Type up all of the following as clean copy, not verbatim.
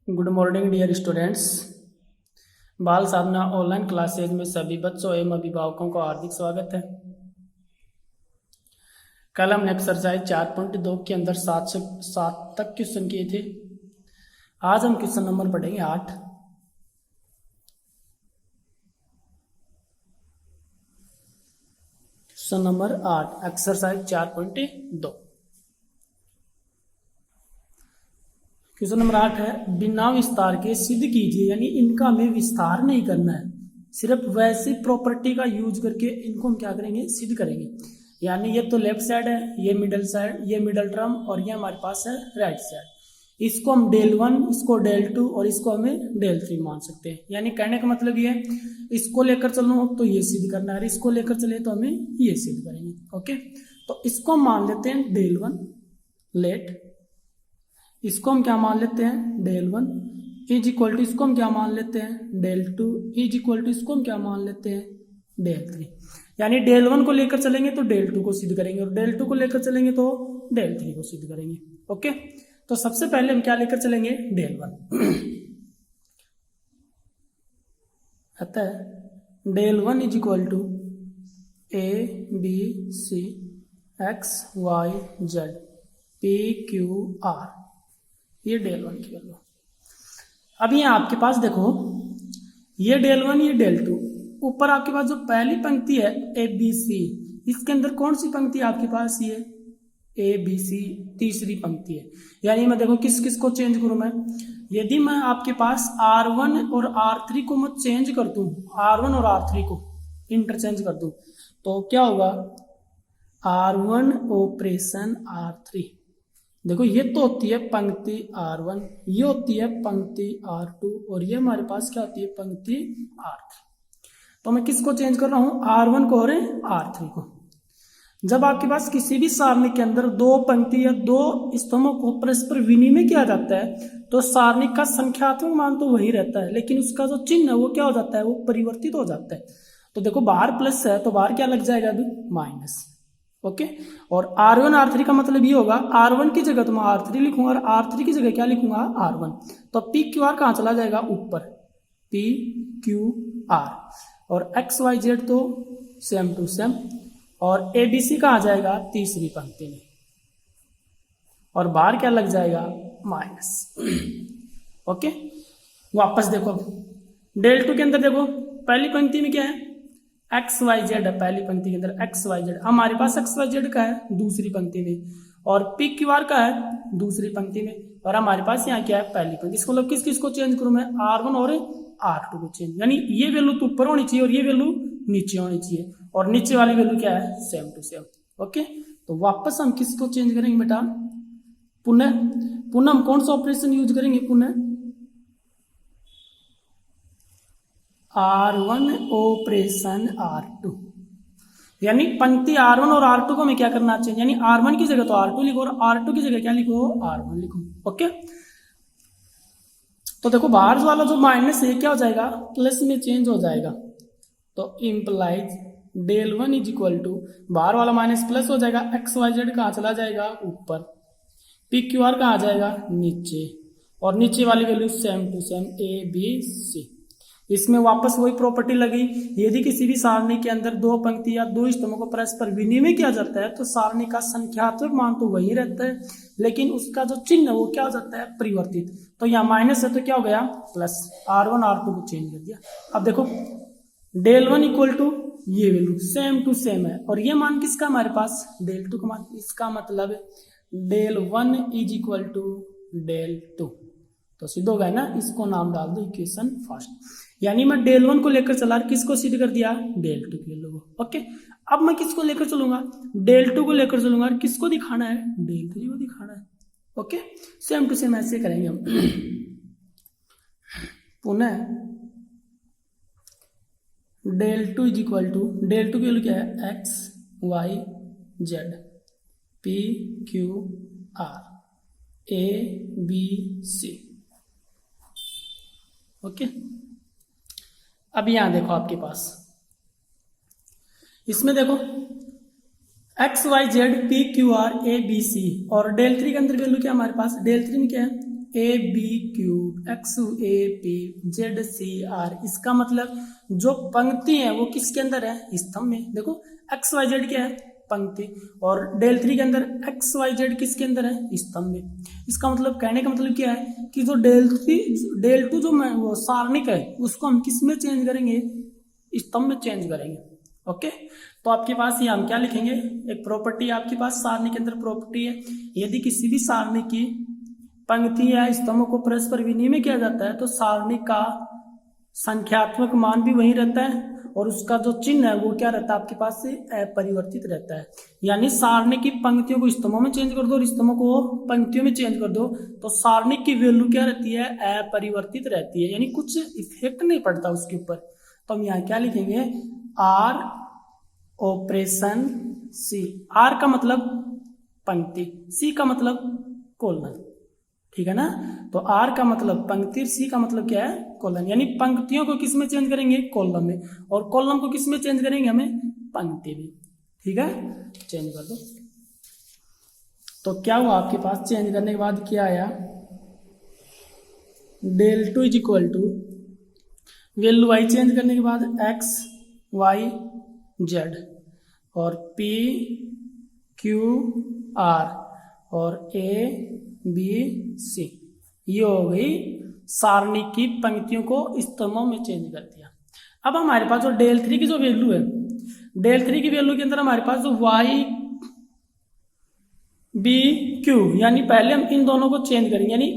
Good morning dear students. बाल साधना online classes में सभी बच्चों एवं अभिभावकों को हार्दिक स्वागत है। कल हमने एक्सरसाइज 4.2 के अंदर 7 से 7 तक क्वेश्चन किए थे। आज हम क्वेश्चन नंबर पढ़ेंगे 8। Question number 8 exercise 4.2। Question number 8 है, बिना विस्तार के सिद्ध कीजिए, यानी इनका हमें विस्तार नहीं करना है, सिर्फ वैसी प्रॉपर्टी का यूज करके इनको हम क्या करेंगे, सिद्ध करेंगे। यानी ये तो लेफ्ट साइड है, ये मिडल साइड, ये मिडल टर्म और ये हमारे पास है राइट साइड। इसको हम डेल 1, इसको डेल 2 और इसको हमें डेल 3 मान सकते हैं। यानी कहने का मतलब ये है, इसको लेकर चलो तो ये सिद्ध करना है, इसको लेकर चले तो हमें ये सिद्ध करेंगे। ओके, तो इसको मान लेते हैं डेल 1 लेट, इसको हम क्या मान लेते हैं डेल 1 इज इक्वल टू, इसको हम क्या मान लेते हैं डेल 2 इज इक्वल टू, इसको हम क्या मान लेते हैं डेल 3। यानी डेल 1 को लेकर चलेंगे तो डेल 2 को सिद्ध करेंगे और डेल 2 को लेकर चलेंगे तो डेल 3 को सिद्ध करेंगे। ओके, तो सबसे पहले हम क्या लेकर चलेंगे डेल 1 आता है del 1 is equal to A B C X Y Z P Q R, ये डेल 1 की वैल्यू। अब ये आपके पास देखो, ये डेल 1 ये डेल 2, ऊपर आपके पास जो पहली पंक्ति है ए बी सी, इसके अंदर कौन सी पंक्ति है आपके पास, ये ए बी सी तीसरी पंक्ति है। यानी मैं देखो किस किस को चेंज करूं मैं, यदि मैं आपके पास R1 और R3 को मैं चेंज कर दूं, R1 और R3 को इंटरचेंज कर दूं तो क्या होगा, R1 ऑपरेशन R3। देखो ये तो होती है पंक्ति R1, ये होती है पंक्ति R2 और ये हमारे पास क्या होती है पंक्ति R3। तो मैं किसको चेंज कर रहा हूं, R1 को और R3 को। जब आपके पास किसी भी सारणी के अंदर दो पंक्ति या दो स्तंभों को परस्पर विनिमय किया जाता है तो सारणी का संख्यात्मक मान तो वही रहता है, लेकिन उसका जो चिन्ह है वो क्या हो जाता है, वो परिवर्तित हो जाता है। तो देखो बाहर प्लस है तो बाहर क्या लग जाएगा अभी माइनस। ओके, और R1 R3 का मतलब ये होगा, R1 की जगह तो मैं R3 लिखूंगा और R3 की जगह क्या लिखूंगा R1। तो P Q R कहां चला जाएगा ऊपर, P Q R, और X Y Z तो सेम टू सेम, और ABC कहां जाएगा तीसरी पंक्ति में, और बाहर क्या लग जाएगा माइनस। ओके, वापस देखो डेल 2 के अंदर देखो पहली पंक्ति में क्या है एक्स वाई जेड है, पहली पंक्ति के अंदर एक्स वाई जेड, हमारे पास एक्स वाई जेड का है दूसरी पंक्ति में, और पी क्यू आर का है दूसरी पंक्ति में, और हमारे पास यहाँ क्या है पहली पंक्ति। इसको मतलब किस किस को चेंज करूं मैं, R1 और R2 को चेंज, यानी ये वैल्यू तो ऊपर होनी चाहिए और ये वैल्यू नीचे होनी चाहिए, और नीचे वाली वैल्यू क्या है सेम टू सेम। ओके, तो वापस हम किसको चेंज करेंगे बेटा, पुनः पुनः हम कौन सा ऑपरेशन यूज करेंगे, पुनः R1 ऑपरेशन R2। यानी पंक्ति R1 और R2 को हमें क्या करना चाहिए, यानी R1 की जगह तो R2 लिखो और R2 की जगह क्या लिखो R1 लिखो। ओके, तो देखो बाहर वाला जो माइनस है क्या हो जाएगा प्लस में चेंज हो जाएगा, तो implies del 1 is equal to, बाहर वाला माइनस प्लस हो जाएगा, एक्स वाई जेड कहाँ चला जाएगा ऊपर, पी क्यू आर कहाँ आ जाएगा नीचे, और नीचे वाली value same to same A B C. इसमें वापस वही प्रॉपर्टी लगी, यदि किसी भी सारणी के अंदर दो पंक्ति या दो स्तंभों को परस्पर विनिमय किया जाता है तो सारणी का संख्यात्मक मान तो वही रहता है, लेकिन उसका जो चिन्ह वो क्या हो जाता है परिवर्तित। तो यहाँ माइनस है तो क्या हो गया प्लस, R1 R2 को चेंज कर दिया। अब देखो डेल 1 इक्वल टू ये वैल्यू सेम टू सेम है, और ये मान किसका हमारे पास डेल 2 का मान, इसका मतलब del 1 is equal to del 2, तो सिद्ध हो गया ना, इसको नाम डाल दो इक्वेशन फर्स्ट। यानी मैं डेल 1 को लेकर चला, किसको सिद्ध कर दिया डेल 2 के लोगों। ओके, अब मैं किसको लेकर चलूंगा डेल 2 को लेकर चलूंगा, और किसको दिखाना है डेल 3 को दिखाना है। ओके, सेम टू सेम ऐसे करेंगे हम। पुनः del 2 is equal to, del 2 की वैल्यू क्या है X Y Z P Q R A B C. Okay, अब यहां देखो आपके पास इसमें देखो X Y Z P Q R A B C, और डेल 3 के अंदर वैल्यू क्या हमारे पास, डेल 3 में क्या है A B cube X A P Z C R. इसका मतलब जो पंक्ति है वो किसके अंदर है, स्तंभ में। देखो एक्स वाई जेड क्या है, पंक्ति, और डेल थ्री के अंदर एक्स वाई जेड किसके अंदर है, स्तंभ में। इसका मतलब कहने का मतलब क्या है कि जो डेल टू जो वो सारणिक है उसको हम किस में चेंज करेंगे, स्तंभ में चेंज करेंगे। ओके, तो आपके पास ये हम क्या लिखेंगे, एक प्रॉपर्टी आपके पास सारणी के अंदर प्रॉपर्टी है, यदि किसी भी सारणी की पंक्ति या स्तंभ को परस्पर विनिमय किया जाता है तो सारणी का संख्यात्मक मान भी वही रहता है और उसका जो चिन्ह है वो क्या रहता है आपके पास से अपरिवर्तित रहता है। यानी सारणी की पंक्तियों को स्तंभों में चेंज कर दो और स्तंभों को पंक्तियों में चेंज कर दो तो सारणी की वैल्यू क्या रहती है, अपरिवर्तित रहती है, यानी कुछ इफेक्ट नहीं पड़ता उसके ऊपर। तो हम यहाँ क्या लिखेंगे, आर ऑपरेशन सी। आर का मतलब पंक्ति, सी का मतलब कॉलम, ठीक है ना। तो आर का मतलब पंक्ति, सी का मतलब क्या है, कॉलम। यानी पंक्तियों को किस में चेंज करेंगे, कॉलम में, और कॉलम को किस में चेंज करेंगे, हमें पंक्ति में। ठीक है, चेंज कर दो। तो क्या हुआ आपके पास, चेंज करने के बाद क्या आया, del two is equal to value Y change करने के बाद एक्स वाई जेड और पी क्यू आर और ए बी सी, ये हो गई सारणी की पंक्तियों को स्तंभों में चेंज कर दिया। अब हमारे पास जो डेल थ्री की जो वैल्यू है, डेल थ्री की वैल्यू के अंदर हमारे पास जो वाई बी क्यू, यानी पहले हम इन दोनों को चेंज करेंगे, यानी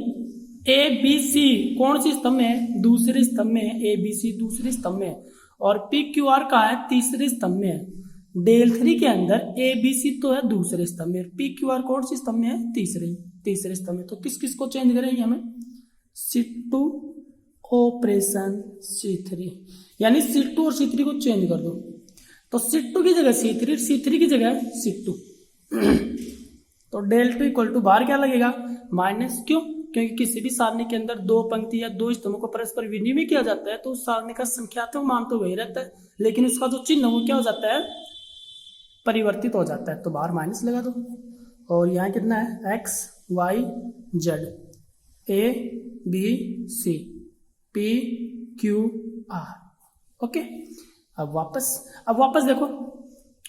ए बी सी कौन सी स्तंभ में है, दूसरे स्तंभ में है, ए बी सी दूसरे स्तंभ में है, और पी क्यू आर का है तीसरे स्तंभ में है। डेल थ्री के अंदर ए बी सी तो है दूसरे स्तंभ में, पी क्यू आर कौन सी स्तंभ में है, तीसरे स्तंभ में। तो किस किस को चेंज करेंगे हमें, C2 ऑपरेशन C3, यानी C2 और C3 को चेंज कर दो। तो C2 की जगह C3, C3 की जगह C2। तो डेल टू इक्वल टू बाहर क्या लगेगा, माइनस, क्यों, क्योंकि किसी भी सारणी के अंदर दो पंक्ति या दो स्तंभों को परस्पर विनिमय किया जाता है तो उस सारणी का संख्यात्मक मान तो वही रहता है, लेकिन उसका जो चिन्ह वो क्या हो जाता है, परिवर्तित हो जाता है। तो बाहर माइनस लगा दो, और यहाँ कितना है, X Y Z A B C P Q R. Okay, अब वापस देखो,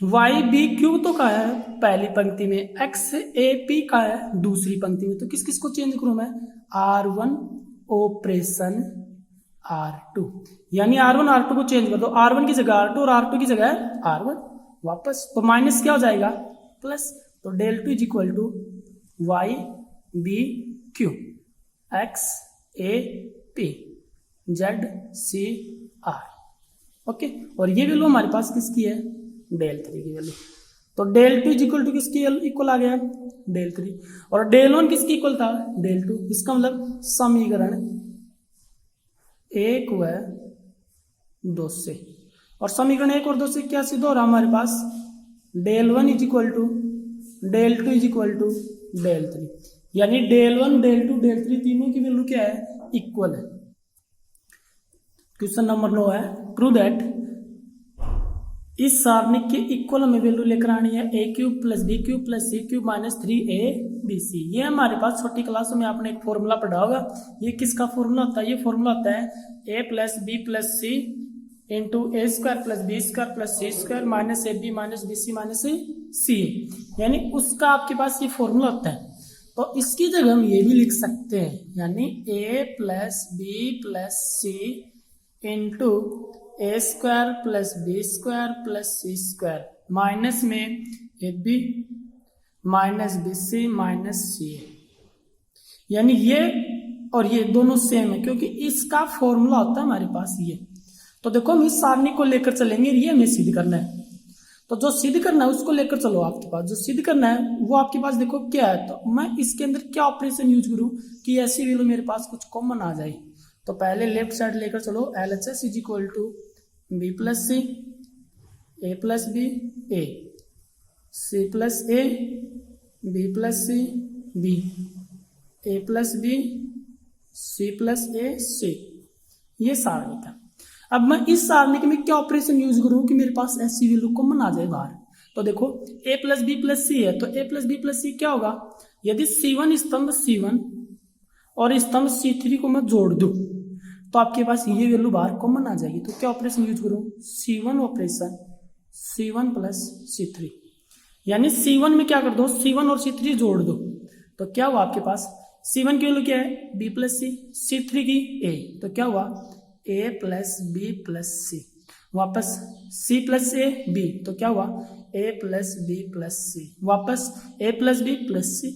वाई बी क्यू तो का है पहली पंक्ति में, एक्स ए पी का है दूसरी पंक्ति में। तो किस किस को चेंज करूं मैं, R1 ऑपरेशन R2, यानी R1 R2 को चेंज कर दो, R1 की जगह R2 और R2 की जगह R1 वापस। तो माइनस क्या हो जाएगा, प्लस। तो del two is equal to Y B Q X A P Z C R. Okay, और ये वैल्यू हमारे पास किसकी है, डेल थ्री की वैल्यू। तो del two is equal to किसकी इक्वल आ गया, डेल थ्री, और डेल वन किसकी इक्वल था, डेल टू। इसका मतलब समीकरण 1 व 2 से, और समीकरण 1 और 2 से क्या सिद्ध हो रहा हमारे पास, del one is equal to del two is equal to del three, यानी del one del two del three तीनों की वैल्यू क्या है, इक्वल है। क्वेश्चन नंबर 9 है, प्रूव दैट इस सारणी के इक्वल हमें वैल्यू लेकर आनी है, a cube plus b cube plus c cube minus 3ab। ये हमारे पास छोटी क्लासों में आपने एक फॉर्मूला पढ़ा होगा। ये किसका फॉर्मूला होता है, ये फॉर्मूला होता है a plus b plus c into a square plus b square plus c square minus a b minus b c minus c, यानी उसका आपके पास ये फॉर्मूला होता है। तो इसकी जगह हम ये भी लिख सकते हैं, यानी a plus b plus c into a square plus b square plus c square minus में a b minus b c minus c, यानी ये और ये दोनों सेम है क्योंकि इसका फॉर्मूला होता है हमारे पास ये। तो देखो हम इस सारणी को लेकर चलेंगे, ये हमें सिद्ध करना है। तो जो सिद्ध करना है उसको लेकर चलो, आपके पास जो सिद्ध करना है वो आपके पास देखो क्या है। तो मैं इसके अंदर क्या ऑपरेशन यूज करूं कि ऐसी वैल्यू मेरे पास कुछ कॉमन आ जाए। तो पहले लेफ्ट साइड लेकर चलो, LHS is equal to b plus c a plus b a c plus a b plus c b a plus b c plus a c, ये सारणी था। अब मैं इस सारणी के में क्या ऑपरेशन यूज करूं कि मेरे पास ऐसी वैल्यू कॉमन आ जाए बाहर। तो देखो a प्लस बी प्लस सी है, तो a प्लस बी प्लस सी क्या होगा, यदि C1 स्तंभ C1 और स्तंभ C3 को मैं जोड़ दूं तो आपके पास ये वैल्यू बाहर कॉमन आ जाएगी। तो क्या ऑपरेशन यूज करूं, C1 operation C1 plus C3, यानी C1 में क्या कर दो, C1 और C3 जोड़ दो तो क्या हुआ आपके पास, C1 की वैल्यू क्या है B प्लस C, C3 की A, तो क्या हुआ A plus B plus C, वापस C प्लस A B, तो क्या हुआ A plus B plus C, वापस A plus B plus C,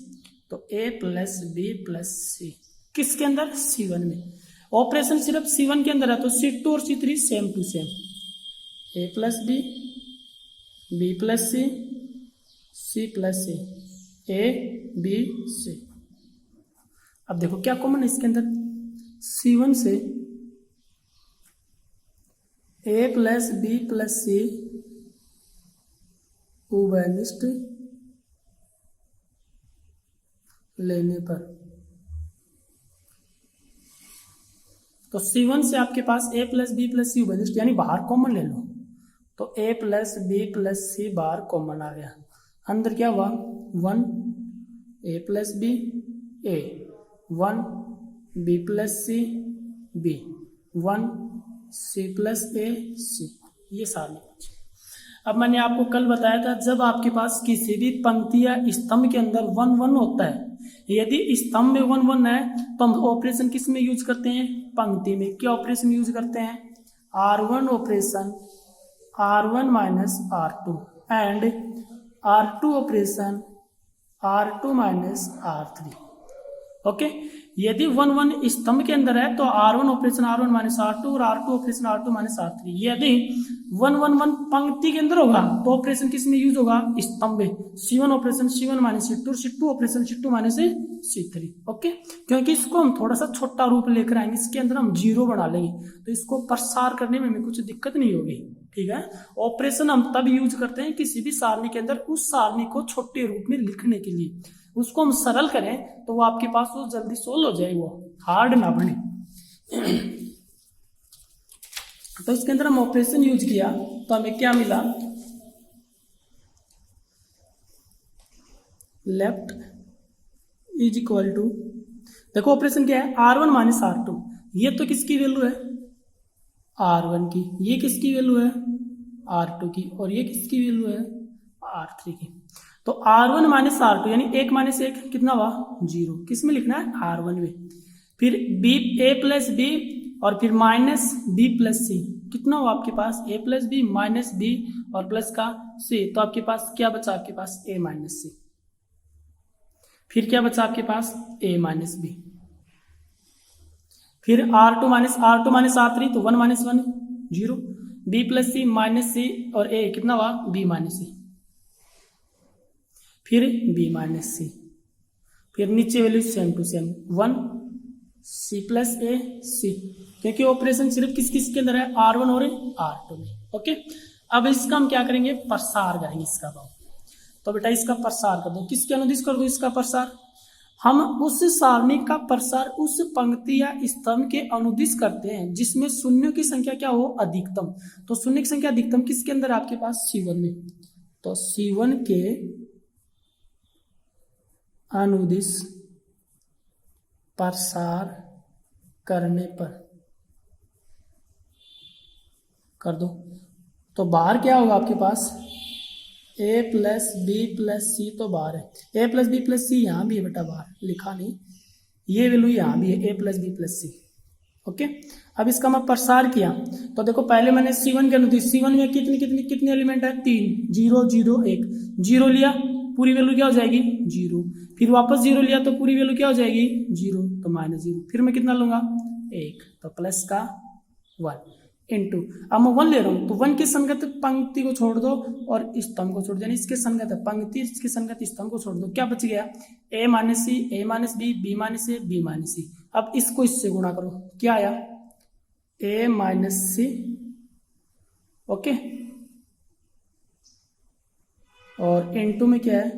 तो A plus B plus C किसके अंदर, C1 में। ऑपरेशन सिर्फ C1 के अंदर है तो C2 और C3 same to same, A plus B, B plus C, C plus A B C। अब देखो क्या कॉमन है इसके अंदर, C1 से A plus B plus C उभयनिष्ठ लेने पर, तो C1 से आपके पास A plus B plus C उभयनिष्ठ यानी बाहर कॉमन ले लो, तो A plus B plus C बाहर कॉमन आ गया, अंदर क्या हुआ 1 A plus B A, 1 B plus C B, 1 C plus A C, ये सारणी। अब मैंने आपको कल बताया था जब आपके पास किसी भी पंक्ति या स्तंभ के अंदर 1 1 होता है, यदि स्तंभ में 1 1 है तो हम ऑपरेशन किस में यूज करते हैं, पंक्ति में। क्या ऑपरेशन यूज करते हैं, R1 operation R1 minus R2 and R2 operation R2 minus R3। Okay, यदि 1 1 स्तंभ के अंदर है तो R1 operation R1 minus R2 और R2 operation R2 minus R3। यदि 1 1 1 पंक्ति के अंदर होगा तो ऑपरेशन किस में यूज होगा, स्तंभ में। C1 operation C1 minus C2 और C2 operation C2 minus C3। Okay, क्योंकि इसको हम थोड़ा सा छोटा रूप लेकर आएंगे, इसके अंदर हम जीरो बना लेंगे तो इसको प्रसार करने में हमें कुछ दिक्कत नहीं होगी। ठीक है, ऑपरेशन हम तब यूज करते हैं किसी भी सारणी के अंदर उस सारणी को छोटे रूप में लिखने के लिए, उसको हम सरल करें तो वो आपके पास वो जल्दी सोल्व हो जाए, वो हार्ड ना बने। तो इसके अंदर हम ऑपरेशन यूज किया तो हमें क्या मिला, लेफ्ट इज इक्वल टू, देखो ऑपरेशन क्या है R1 माइनस R2, ये तो किसकी वैल्यू है R1 की, ये किसकी वैल्यू है R2 की, और ये किसकी वैल्यू है R3 की। तो R1 माइनस R2 यानी 1 माइनस 1 कितना हुआ 0, किस में लिखना है R1 में। फिर B A प्लस B और फिर माइनस B प्लस C, कितना हुआ आपके पास A plus B minus B और प्लस का C, तो आपके पास क्या बचा, आपके पास A माइनस C। फिर क्या बचा आपके पास A माइनस B, फिर R2 माइनस R3 तो 1 minus 1 0, B plus C minus C और A कितना हुआ B माइनस C, फिर B माइनस C, फिर नीचे value same to same 1 C plus A C, क्योंकि ऑपरेशन सिर्फ किस किस के अंदर है R1 और R2 में। ओके, अब इसका हम क्या करेंगे, प्रसार करेंगे इसका भाव। तो बेटा इसका प्रसार कर दो, किसके अनुदिश कर दो इसका प्रसार, हम उस सारणी का प्रसार उस पंक्ति या स्तंभ के अनुदिश करते हैं जिसमें शून्यों की संख्या क्या हो अधिकतम। तो शून्य की संख्या अधिकतम किसके अंदर है आपके पास C1 में, तो C1 के अनुदिश प्रसार करने पर कर दो, तो बाहर क्या होगा आपके पास A plus B plus C, तो बाहर है A plus B plus C, यहाँ भी है बेटा बाहर, लिखा नहीं, ये वैल्यू यहाँ भी है A plus B plus C। Okay, अब इसका मैं प्रसार किया तो देखो पहले मैंने C1 के अनुदिश, C1 में कितने एलिमेंट है 3, 0 0 1, 0 लिया पूरी वैल्यू क्या हो जाएगी 0, फिर वापस 0 लिया तो पूरी वैल्यू क्या हो जाएगी 0, तो माइनस 0, फिर मैं कितना लूंगा 1, तो प्लस का 1 इंटू, अब मैं 1 ले रहा हूं तो 1 के संगत पंक्ति को छोड़ दो और स्तंभ को छोड़ दो, यानी इसके संगत पंक्ति इसके संगत स्तंभ को छोड़ दो, क्या बच गया A minus C A minus B B minus A B minus C। अब इसको इससे गुणा करो, क्या आया A माइनस C, ओके, और इंटू में क्या है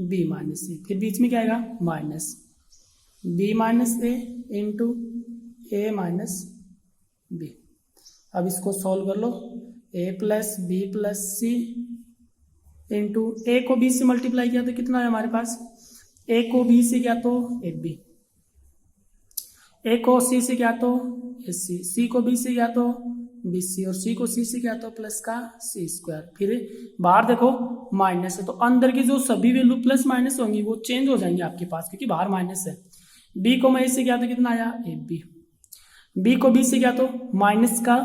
B माइनस C, फिर बीच में क्या आएगा minus B minus A into A minus B। अब इसको सॉल्व कर लो, A plus B plus C into A को B से मल्टीप्लाई किया तो कितना है हमारे पास, A को B से किया तो AB ए को सी से क्या तो ए सी को बी से क्या तो बी सी, और सी को सी से क्या तो प्लस का सी स्क्वायर। फिर बाहर देखो माइनस है, तो अंदर की जो सभी वैल्यू प्लस माइनस होंगी वो चेंज हो जाएंगी आपके पास, क्योंकि बाहर माइनस है। बी को मैं ए से क्या तो कितना आया ए बी, बी को बी से क्या तो माइनस का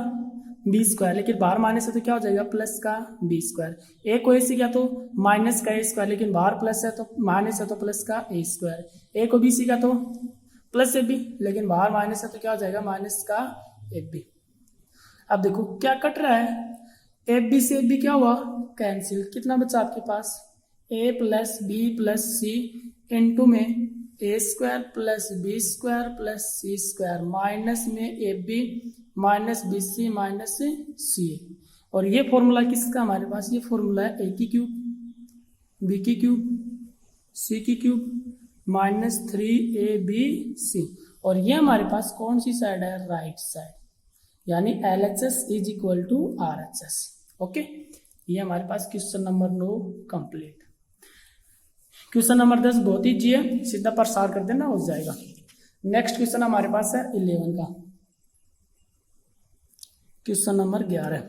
बी स्क्वायर, लेकिन बाहर माइनस है तो क्या हो जाएगा प्लस का बी स्क्वायर। ए को ए से क्या तो माइनस का ए स्क्वायर, लेकिन बाहर प्लस है तो माइनस है तो प्लस का ए स्क्वायर। ए को बी से क्या तो प्लस ए बी, लेकिन बाहर माइनस है तो क्या हो जाएगा माइनस का ए बी। अब देखो क्या कट रहा है, ए बी से ए बी क्या हुआ कैंसिल, कितना बचा आपके पास a plus b plus c into में a square plus b square plus c square minus में a b minus b c minus c a. और ये फॉर्मूला किसका हमारे पास, ये फॉर्मूला है ए की क्यूब बी की क्यूब सी की क्यूब माइनस 3ab, और ये हमारे पास कौन सी साइड है राइट साइड, यानी LHS is equal to RHS। Okay, ये हमारे पास question number 9 complete. Question number 10 बहुत ईजी है, सीधा प्रसार कर देना हो जाएगा। नेक्स्ट क्वेश्चन हमारे पास है 11 का, क्वेश्चन नंबर 11।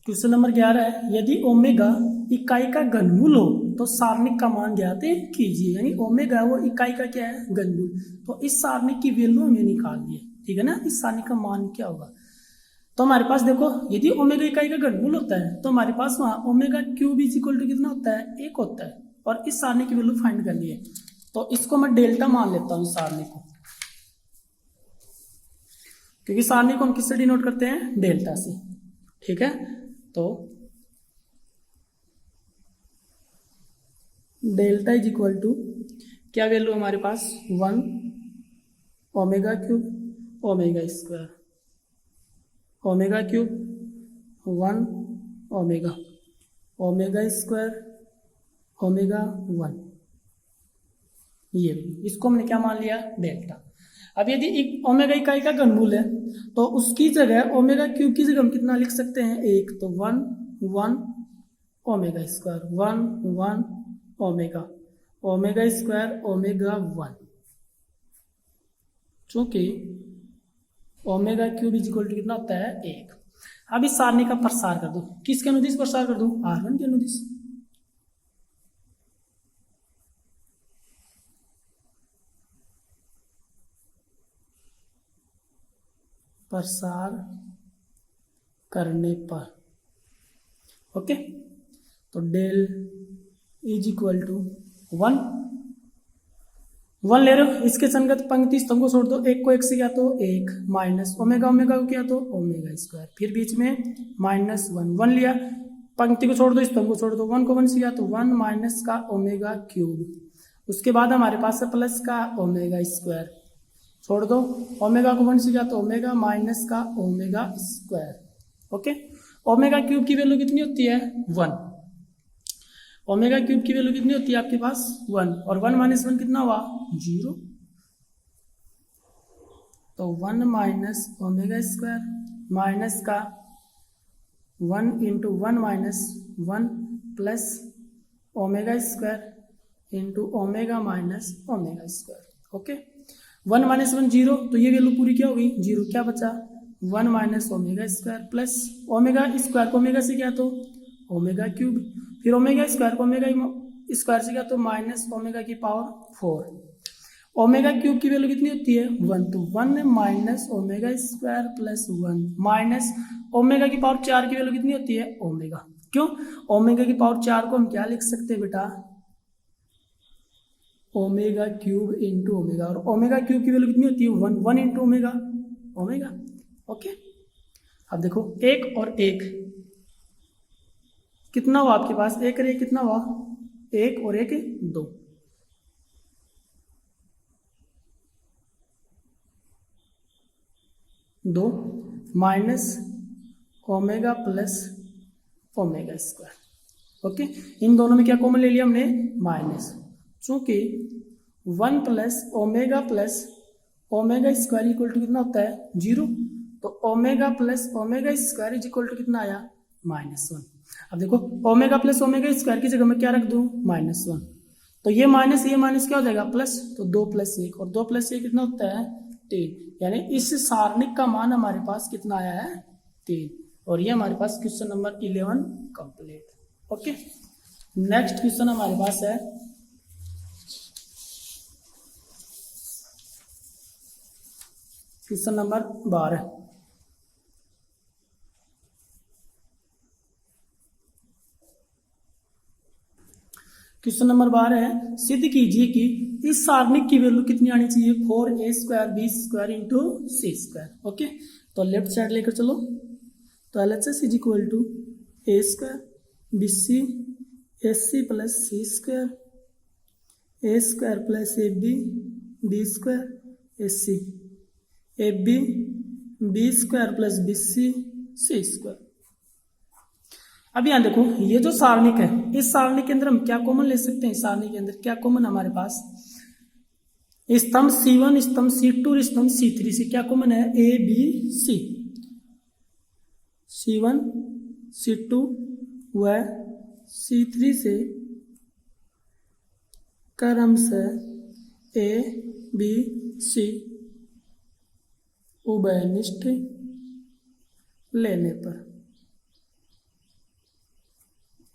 क्वेश्चन नंबर 11 है, यदि ओमेगा इकाई का घनमूल हो तो सारणिक का मान ज्ञात कीजिए। यानी ओमेगा वो इकाई का क्या है घनमूल, तो इस सारणिक की वैल्यू हमें निकालनी है, ठीक है ना। इस सारणिक का मान क्या होगा, तो हमारे पास देखो यदि ओमेगा इकाई का घनमूल होता है तो हमारे पास वहां omega cube is equal to कितना होता है 1 होता है, और इस सारणिक की वैल्यू फाइंड करनी है। तो इसको मैं डेल्टा मान लेता हूँ सारणिक को, क्योंकि सारणिक को हम किससे डिनोट करते हैं डेल्टा से, ठीक है। तो डेल्टा इज इक्वल टू क्या वैल्यू हमारे पास 1 omega cube omega square, omega cube 1 omega omega square omega 1, ये इसको हमने क्या मान लिया डेल्टा। अब यदि ओमेगा इकाई का घनमूल है तो उसकी जगह ओमेगा क्यूब की जगह हम कितना लिख सकते हैं 1, तो 1 1 omega square 1 1 omega omega square omega 1, चूंकि omega cube is equal to कितना होता है 1। अब इस सारणी का प्रसार कर दो, किसके अनुदिश प्रसार कर दो R1 के अनुदिश। प्रसार करने पर ओके, तो डेल इज इक्वल टू 1 ले रहे हो, इसके संगत पंक्ति स्तंभ को छोड़ दो, एक को एक से क्या तो 1 माइनस ओमेगा ओमेगा को क्या तो ओमेगा स्क्वायर, फिर बीच में माइनस 1 लिया, पंक्ति को छोड़ दो स्तंभ को छोड़ दो, 1 को 1 से क्या तो 1 माइनस का ओमेगा क्यूब, उसके बाद हमारे पास है प्लस का ओमेगा स्क्वायर, छोड़ दो ओमेगा को 1 से क्या तो ओमेगा माइनस का omega square. Okay, omega cube की वैल्यू कितनी होती है 1, ओमेगा क्यूब की वैल्यू कितनी होती है आपके पास 1, और 1 माइनस 1 कितना हुआ 0, तो 1 माइनस ओमेगा स्क्वायर माइनस का 1 into 1 minus 1 plus omega square into omega minus omega square. Okay, 1 minus 1 0, तो ये वैल्यू पूरी क्या होगी 0, क्या बचा 1 minus omega square plus omega square को ओमेगा से क्या तो ओमेगा क्यूब, फिर ओमेगा स्क्वायर को ओमेगा स्क्वायर से क्या तो माइनस ओमेगा की पावर 4। ओमेगा क्यूब की वैल्यू कितनी होती है 1, तो 1 minus omega square plus 1 minus omega की पावर 4 की वैल्यू कितनी होती है ओमेगा। क्यों, ओमेगा की पावर 4 को हम क्या लिख सकते हैं बेटा ओमेगा क्यूब इंटू ओमेगा, और ओमेगा क्यूब की वैल्यू कितनी होती है 1 इंटू ओमेगा ओमेगा। ओके, अब देखो 1 और 1 कितना हुआ आपके पास, 1 और 1 कितना हुआ 1 और 1 2, minus omega plus omega square. Okay, इन दोनों में क्या कॉमन ले लिया हमने माइनस, चूंकि 1 plus omega square equal to कितना होता है 0, तो omega plus omega square is equal to कितना आया -1। अब देखो ओमेगा प्लस ओमेगा स्क्वायर की जगह मैं क्या रख दूं -1, तो ये माइनस क्या हो जाएगा प्लस, तो 2 + 1 और 2 + 1 कितना होता है 3, यानी इस सारणिक का मान हमारे पास कितना आया है 3। और ये हमारे पास question number 11 complete. Okay, next question हमारे पास है क्वेश्चन नंबर 12। क्वेश्चन नंबर 12 है, सिद्ध कीजिए कि इस सारणिक की वैल्यू कितनी आनी चाहिए 4a² b² into c²। Okay, तो लेफ्ट साइड लेकर चलो। तो LHS is equal to a² bc ac plus c² a² plus ab b² ac ab b² plus bc c²। अब यहाँ देखो, ये जो सारणिक है, इस सारणिक के अंदर हम क्या कॉमन ले सकते हैं? सारणी के अंदर क्या कॉमन हमारे पास? स्तंभ C1, स्तंभ C2 और स्तंभ C3 से क्या कॉमन है? A B C। C1 C2 व C3 से क्रमशः A B C उभयनिष्ठ लेने पर।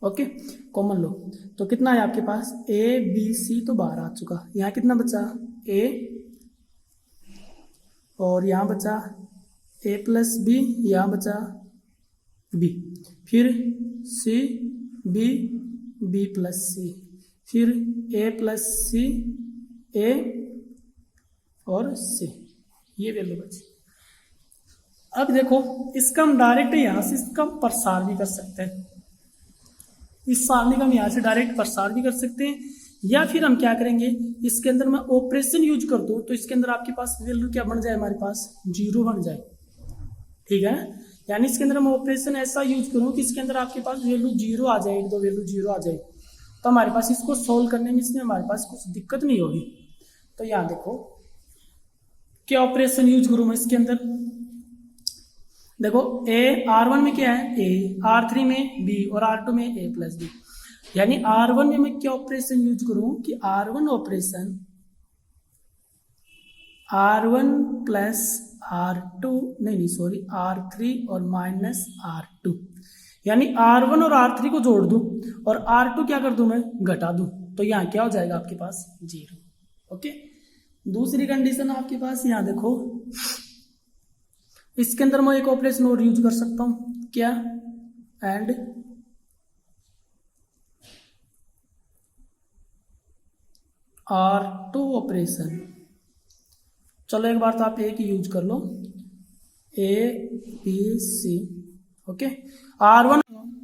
ओके, कॉमन लो तो कितना है आपके पास A B C तो बाहर आ चुका। यहाँ कितना बचा A और यहाँ बचा A प्लस B, यहाँ बचा B, फिर C B B plus C, फिर A प्लस C A और C, ये वैल्यू बची। अब देखो, इसका हम डायरेक्ट यहाँ से इसका प्रसार भी कर सकते हैं। इस सारणी का हम यहाँ से डायरेक्ट प्रसार भी कर सकते हैं, या फिर हम क्या करेंगे, इसके अंदर मैं ऑपरेशन यूज कर दूं तो इसके अंदर आपके पास वैल्यू क्या बन जाए? हमारे पास 0 बन जाए। ठीक है, यानी इसके अंदर मैं ऑपरेशन ऐसा यूज करूं कि इसके अंदर आपके पास वैल्यू 0 आ जाए, 1-2 वैल्यू 0 आ जाए, तो हमारे पास इसको सोल्व करने में इसमें हमारे पास कुछ दिक्कत नहीं होगी। तो यहाँ देखो क्या ऑपरेशन यूज करूं मैं इसके अंदर। देखो R1 में क्या है A, R3 में B और R2 में A प्लस B, यानी R1 में मैं क्या ऑपरेशन यूज करूं कि R1 operation R1 plus R2 R3 और माइनस R2, यानी R1 और R3 को जोड़ दूं और R2 क्या कर दूं मैं घटा दूं, तो यहाँ क्या हो जाएगा आपके पास 0। ओके, दूसरी कंडीशन आपके पास यहाँ देखो, इसके अंदर मैं एक ऑपरेशन और यूज कर सकता हूं, क्या? And R2 operation. चलो एक बार तो आप एक ही यूज कर लो, A B C। Okay, R1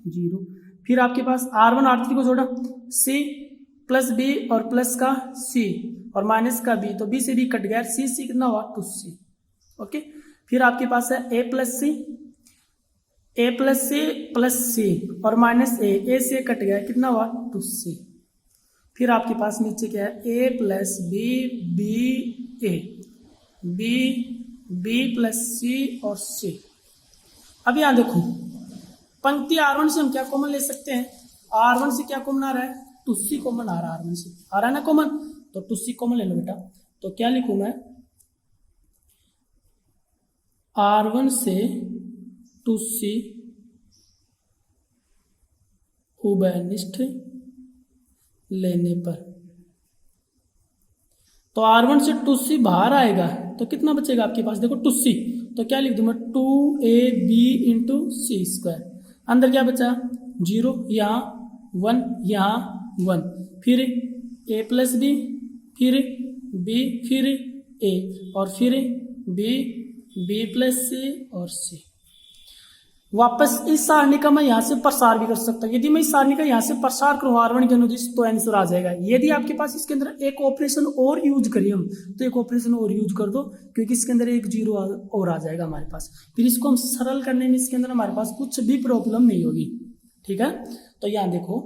0, फिर आपके पास R1 R3 को जोड़ा, C प्लस B और प्लस का C और माइनस का B, तो B से B कट गया, C कितना हुआ 2C। ओके, फिर आपके पास है A plus C plus C और माइनस A से कट गया, कितना हुआ 2C। फिर आपके पास नीचे क्या है A plus B B A B plus C और C। अब यहाँ देखो, पंक्ति R1 से हम क्या कॉमन ले सकते हैं? R1 से क्या कॉमन आ रहा है? 2C कॉमन आ रहा है, R1 से आ रहा है ना कॉमन, तो 2C कॉमन ले लो बेटा। तो क्या लिखूं मैं? R1 से 2C उभयनिष्ठ लेने पर, तो R1 से 2C बाहर आएगा तो कितना बचेगा आपके पास? देखो 2C, तो क्या लिख दूं मैं 2AB इंटू C²। अंदर क्या बचा 0, यहाँ 1, यहाँ 1, फिर A प्लस B, फिर B, फिर A और फिर B प्लस C और C। वापस इस सारणी का मैं यहाँ से प्रसार भी कर सकता हूँ। यदि मैं इस सारणी का यहाँ से प्रसार करूँ R1 के अनुदिश तो आंसर आ जाएगा। यदि आपके पास इसके अंदर एक ऑपरेशन और यूज करिए हम, तो एक ऑपरेशन और यूज कर दो, क्योंकि इसके अंदर एक 0 और आ जाएगा हमारे पास। फिर इसको हम सरल करने में इसके अंदर हमारे पास कुछ भी प्रॉब्लम नहीं होगी। ठीक है, तो यहाँ देखो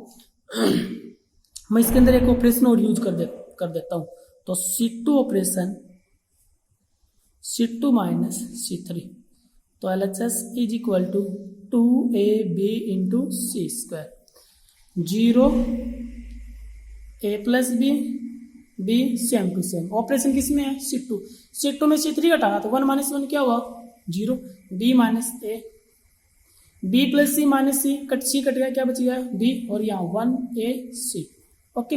मैं इसके अंदर एक ऑपरेशन और यूज कर देता हूँ। तो C2 operation C2 minus C3, तो LHS is equal to 2AB into C²। 0 A plus B same to same. Operation किस में है? C2। C2 में C3 घटाना तो 1 माइनस 1 क्या हुआ? 0। B माइनस ए, B plus C minus C cut गया, क्या बच गया? B और यहाँ 1AC। ओके,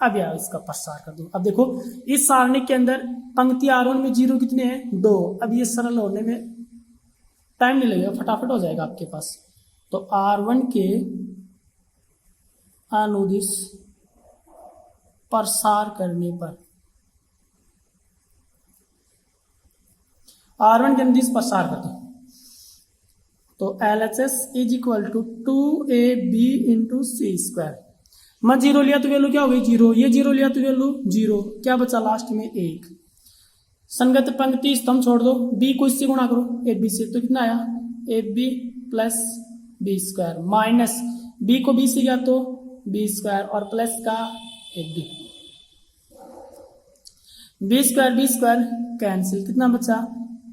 अब यार इसका प्रसार कर दो। अब देखो इस सारणी के अंदर पंक्ति R1 में 0 कितने हैं? 2। अब ये सरल होने में टाइम नहीं लगेगा, फटाफट हो जाएगा आपके पास। तो R1 के अनुदिश प्रसार करने पर, R1 के अनुदिश प्रसार करते हैं तो LHS is equal to 2AB into C²। मैं 0 लिया तो वैल्यू क्या हो गई? 0। ये 0 लिया तो वैल्यू 0, क्या बचा लास्ट में? 1। संगत पंक्ति स्तंभ छोड़ दो, B को इससे गुणा करो AB से, तो कितना आया? AB plus B² minus B को B से गया तो B² और प्लस का AB। B² कैंसिल, कितना बचा?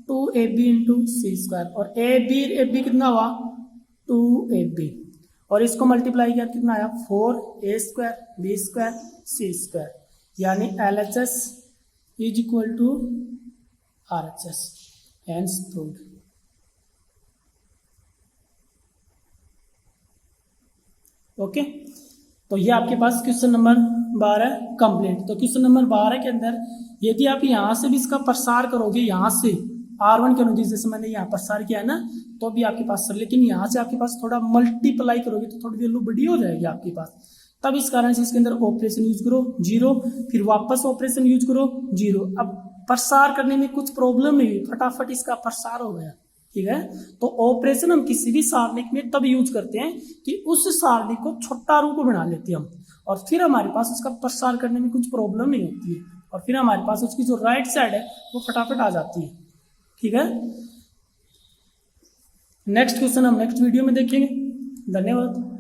2AB इंटू C² और AB कितना हुआ? 2AB और इसको मल्टीप्लाई किया कितना आया? 4A² B² C², यानी LHS is equal to RHS, hence proved. Okay, तो ये आपके पास क्वेश्चन नंबर 12 कंप्लीट। तो क्वेश्चन नंबर 12 के अंदर यदि आप यहाँ से भी इसका प्रसार करोगे, यहाँ से R1 के अनुदिश जैसे मैंने यहाँ प्रसार किया है ना, तो भी आपके पास सर, लेकिन यहाँ से आपके पास थोड़ा मल्टीप्लाई करोगे तो थोड़ी वैल्यू बड़ी हो जाएगी आपके पास। तब इस कारण से इसके अंदर ऑपरेशन यूज करो 0, फिर वापस ऑपरेशन यूज करो 0। अब प्रसार करने में कुछ प्रॉब्लम नहीं हुई, फटाफट इसका प्रसार हो गया। ठीक है, तो ऑपरेशन हम किसी भी सारणिक में तब यूज करते हैं कि उस सारणी को छोटा रूप बना लेते हैं हम, और फिर हमारे पास उसका प्रसार करने में कुछ प्रॉब्लम नहीं होती है, और फिर हमारे पास उसकी जो राइट साइड है वो फटाफट आ जाती है। ठीक है, नेक्स्ट क्वेश्चन हम नेक्स्ट वीडियो में देखेंगे। धन्यवाद।